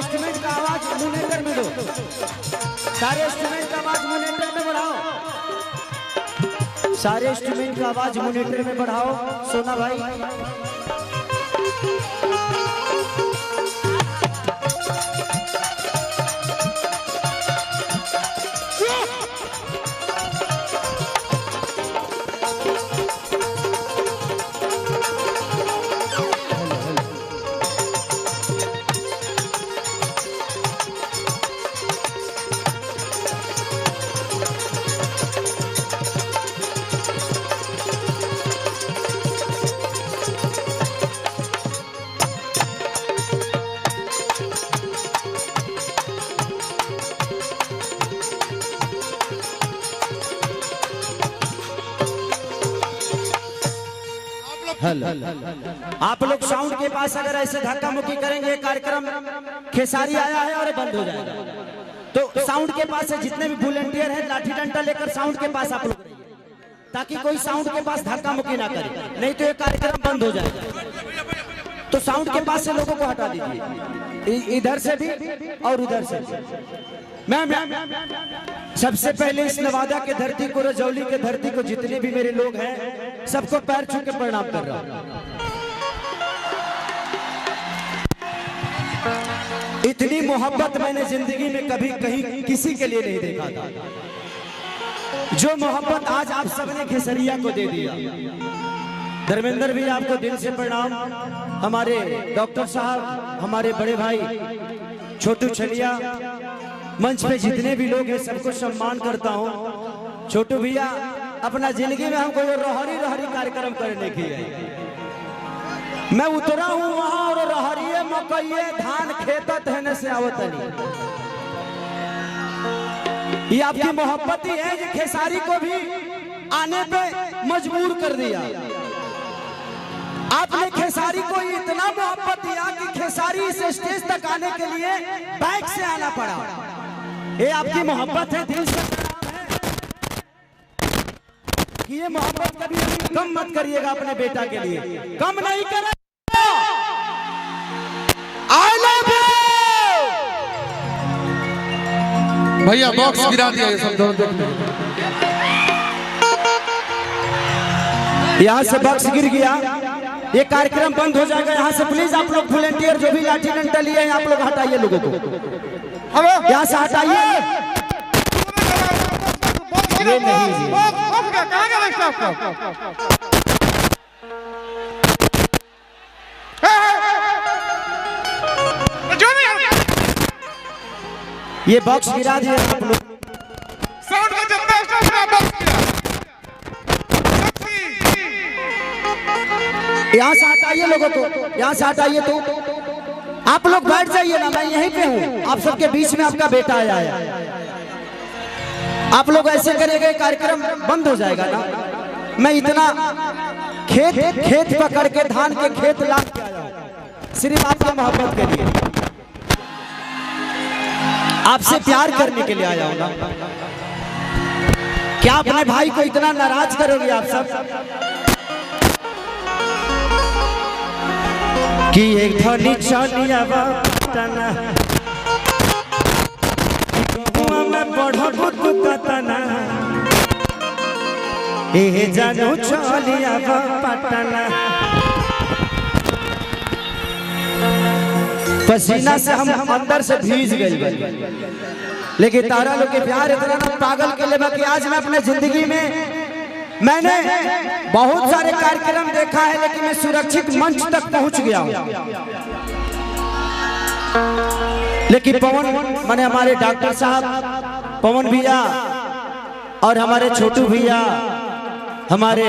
Instrument का आवाज monitor में दो, सारे इंस्ट्रूमेंट का आवाज मॉनिटर में बढ़ाओ, सारे इंस्ट्रूमेंट का आवाज मॉनिटर में बढ़ाओ। सोना भाई आप लोग साउंड के पास अगर ऐसे धक्का मुक्की करेंगे, कार्यक्रम खेसारी आया है और बंद हो जाएगा। तो साउंड के पास से जितने भी वॉलंटियर हैं लाठी डंडा लेकर साउंड के पास आप लोग रहिए, ताकि कोई साउंड के पास धक्का मुक्की ना करे, नहीं तो ये कार्यक्रम बंद हो जाएगा। तो साउंड के पास से लोगों को हटा दीजिए, इधर से भी और उधर से भी। मैम सबसे पहले इस नवादा के धरती को, रजौली के धरती को, जितने भी मेरे लोग हैं सबको पैर छू के प्रणाम कर रहा हूं। इतनी मोहब्बत मैंने जिंदगी में कभी कहीं किसी के लिए नहीं देखा था, जो मोहब्बत आज आप सबने खेसरिया को दे दिया। धर्मेंद्र भी आपको दिल से प्रणाम, हमारे डॉक्टर साहब, हमारे बड़े भाई छोटू छलिया, मंच पे जितने भी लोग हैं सबको सम्मान करता हूं। छोटू भैया अपना जिंदगी में हमको ये रहरी रहरी कार्यक्रम करने की है। मैं उतरा हूं वहां और रहरिये मकइये धान खेतत है से आवत नहीं। ये आपकी मोहब्बत ही है जो खेसारी को भी आने पे मजबूर कर दिया। आपने खेसारी को इतना मोहब्बत दिया कि खेसारी इस स्टेज तक आने के लिए बाइक से आना पड़ा। ये आपकी मोहब्बत है, दिल से कि ये मोहब्बत कभी कम मत करिएगा अपने बेटा के लिए, कम नहीं करें। आई लव यू भैया, बॉक्स गिरा दिया ये सब दोनों देखने। यहाँ से बॉक्स गिर गया, ये कार्यक्रम बंद हो जाएगा। यहाँ से प्लीज आप लोग वॉलंटियर जो भी लाठी डंडा लिए हैं आप लोग हटाइए, लोगों को यहाँ से हटाइए। ये नहीं ये बॉक्स गिरा दिए आप लोग। साउंड का जब बॉक्स यहाँ से हटाइए लोगों को, यहाँ से हटाइए। तो आप लोग बैठ जाइए ना, मैं यहीं पे हूँ, आप सबके बीच में आपका बेटा आया है। आप लोग ऐसे करेंगे कार्यक्रम बंद हो जाएगा ना। मैं इतना खेत पकड़ के धान के खेत ला के आया हूं सिर्फ आपकी मोहब्बत के लिए, आपसे प्यार करने के लिए आया हूं ना। क्या अपने भाई को इतना नाराज करोगे आप सब कि एक धनी चलिया बाटना में बढ़ो दुकतना ए जानो चलिया बाटना। पसीना से हम अंदर से भीज गए, लेकिन तारा लोग के प्यार इतना ना पागल के लिए कि आज मैं अपने जिंदगी में मैंने बहुत सारे कार्यक्रम देखा है, लेकिन मैं सुरक्षित मंच तक पहुंच गया हूं। लेकिन पवन माने हमारे डॉक्टर साहब पवन भैया और हमारे छोटू भैया, हमारे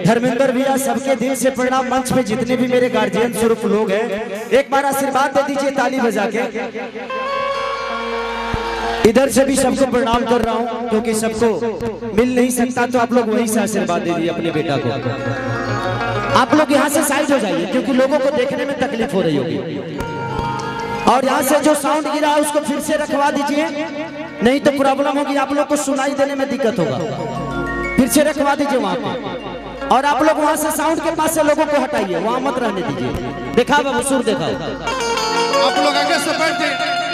धर्मेंद्र भैया, सबके दिल से प्रणाम। मंच पे जितने भी मेरे गार्जियन स्वरूप लोग हैं एक बार आशीर्वाद दे दीजिए ताली बजा के। इधर से भी सबको प्रणाम कर रहा हूं, क्योंकि सबको मिल नहीं सकता तो आप लोग वहीं से आशीर्वाद दे दीजिए अपने बेटा को। आप लोग यहाँ से साइड हो जाइए, क्योंकि लोगों को देखने में तकलीफ हो रही होगी। और यहाँ से जो साउंड गिरा है उसको फिर से रखवा दीजिए, नहीं तो प्रॉब्लम होगी, आप लोग को सुनाई देने में दिक्कत होगा। फिर से रखवा दीजिए वहाँ पे। और आप लोग वहाँ से साउंड के पास से लोगों को हटाइए, वहाँ मत रहने दीजिए। देखा बाबू, सुर देखा। आप लोग आगे से बैठ जाइए।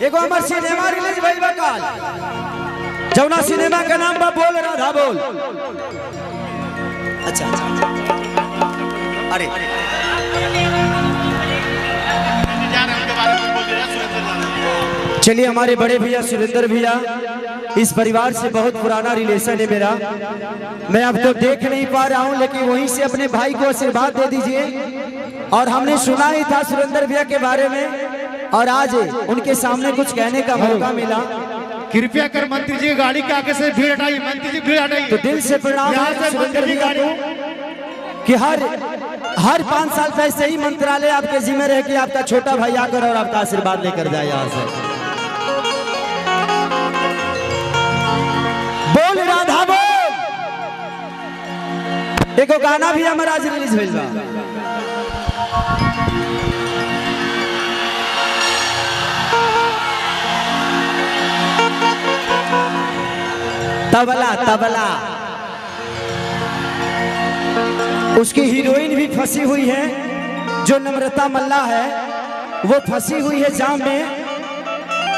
एगो हमार सिनेमा रिलीज भइल बा काल, जौना सिनेमा का नाम बा बोल राधा बोल। अच्छा अरे चलिए, हमारे बड़े भैया सुरेंद्र भैया, इस परिवार से बहुत पुराना रिलेशन है मेरा। मैं अब तो देख नहीं पा रहा हूं, लेकिन वहीं से अपने भाई को आशीर्वाद दे दीजिए। और हमने सुना ही था सुरेंद्र भैया के बारे में, और आज उनके सामने कुछ कहने का मौका मिला। कृपया कर मंत्री जी गाड़ी के आगे से भीड़ हटाइए, मंत्री जी भीड़ हटाइए। तो दिल से प्रणाम है सुरेंद्र भैया को कि हर 5 साल पे ऐसे ही मंत्रालय आपके जिम्मे रहे कि आपका छोटा भाई आकर और आपका आशीर्वाद लेकर जाए यहाँ से। बोल राधा बोल। एक गाना भी हमारा आज रिलीज हुई बा। तबला तबला, उसकी हीरोइन भी फंसी हुई है, जो नम्रता मल्ला है, वो फंसी हुई है जाम में।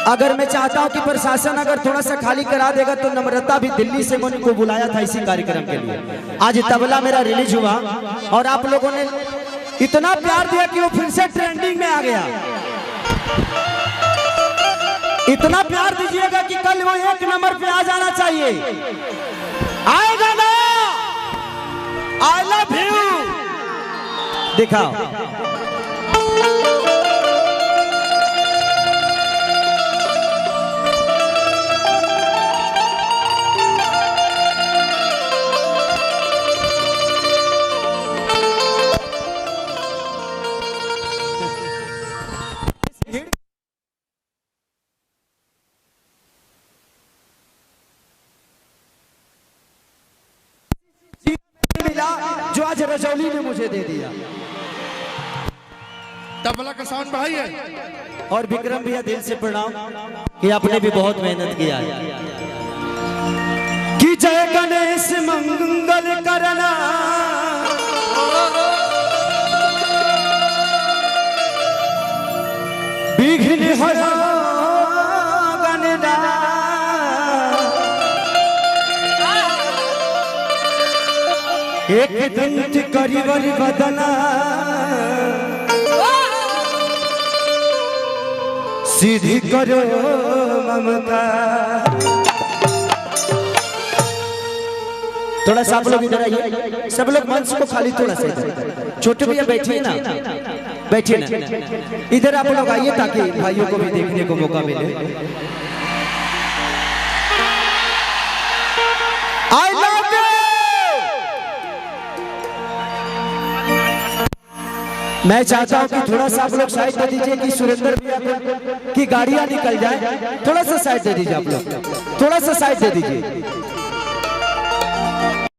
अगर मैं चाहता हूं कि प्रशासन अगर थोड़ा सा खाली करा देगा तो नम्रता भी दिल्ली से मैंने को बुलाया था इसी कार्यक्रम के लिए। आज तबला मेरा रिलीज हुआ और आप लोगों ने इतना प्यार दिया कि वो फिर से ट्रेंडिंग में आ गया। इतना प्यार दीजिएगा कि कल वो 1 नंबर पे आ जाना चाहिए। आएगा ना? आई लव यू दिखाओ। जो आज रजौली ने मुझे दे दिया। तबला का साउंड बढ़ाइए। और विक्रम भैया, दिल से प्रणाम कि आपने भी बहुत मेहनत किया है। कि जय गणेश मंगल करना, विघ्न हरा गणना, एक दंत करिवर बदना, सीधी करो ममता। थोड़ा सा आप लोग इधर आइए, सब लोग मंच को खाली थोड़ा सा इधर। छोटे भैया बैठिए ना, बैठिए ना, इधर आप लोग आइए ताकि भाइयों को भी देखने को मौका मिले। I love you. मैं चाहता हूं कि थोड़ा सा आप लोग साइड दे दीजिए कि सुरेंद्र भैया की गाड़ियां निकल जाए। थोड़ा सा साइड दे दीजिए आप लोग, थोड़ा सा साइड दे दीजिए।